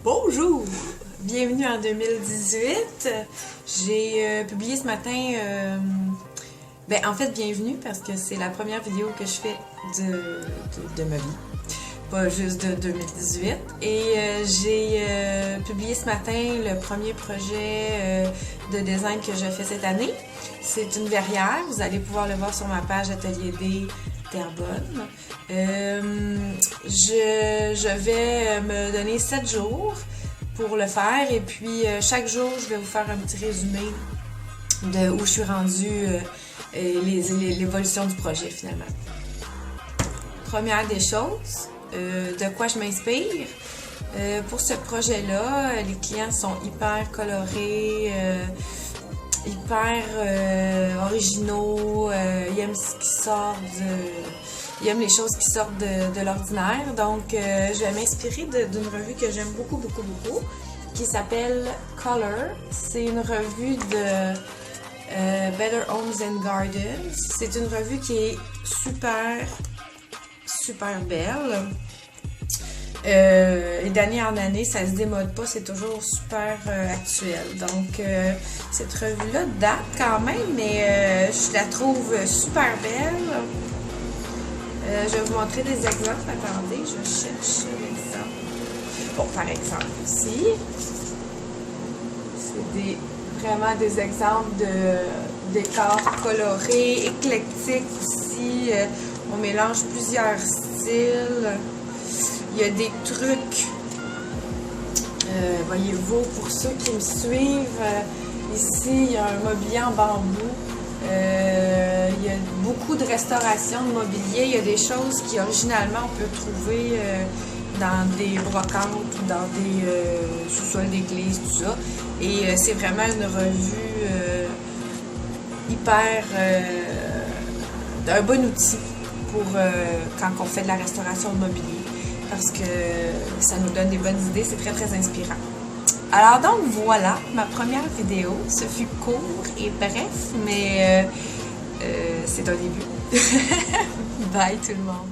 Bonjour! Bienvenue en 2018. J'ai publié ce matin, en fait, bienvenue parce que c'est la première vidéo que je fais de ma vie, pas juste de 2018. Et j'ai publié ce matin le premier projet de design que je fais cette année. C'est une verrière, vous allez pouvoir le voir sur ma page Atelier D Terrebonne. Je vais me donner 7 jours pour le faire et puis chaque jour je vais vous faire un petit résumé de où je suis rendue et l'évolution du projet finalement. Première des choses, de quoi je m'inspire. Pour ce projet-là, les clients sont hyper colorés, hyper originaux, ils aiment ce qui sort ils aiment les choses qui sortent de l'ordinaire. Donc, je vais m'inspirer d'une revue que j'aime beaucoup, qui s'appelle Color. C'est une revue de Better Homes and Gardens. C'est une revue qui est super belle. Et d'année en année, ça se démode pas, c'est toujours super actuel. Donc, cette revue-là date quand même, mais je la trouve super belle. Je vais vous montrer des exemples. Attendez, je cherche l'exemple. Bon, par exemple, ici, c'est vraiment des exemples de décors colorés, éclectiques aussi. On mélange plusieurs styles. Il y a des trucs, voyez-vous, pour ceux qui me suivent, ici, il y a un mobilier en bambou. Il y a beaucoup de restauration de mobilier. Il y a des choses qui, originalement, on peut trouver dans des brocantes ou dans des sous-sols d'église, tout ça. Et c'est vraiment une revue hyper... un bon outil pour quand on fait de la restauration de mobilier. Parce que ça nous donne des bonnes idées, c'est très inspirant. Alors donc voilà, ma première vidéo, ce fut court et bref, mais c'est un début. Bye tout le monde!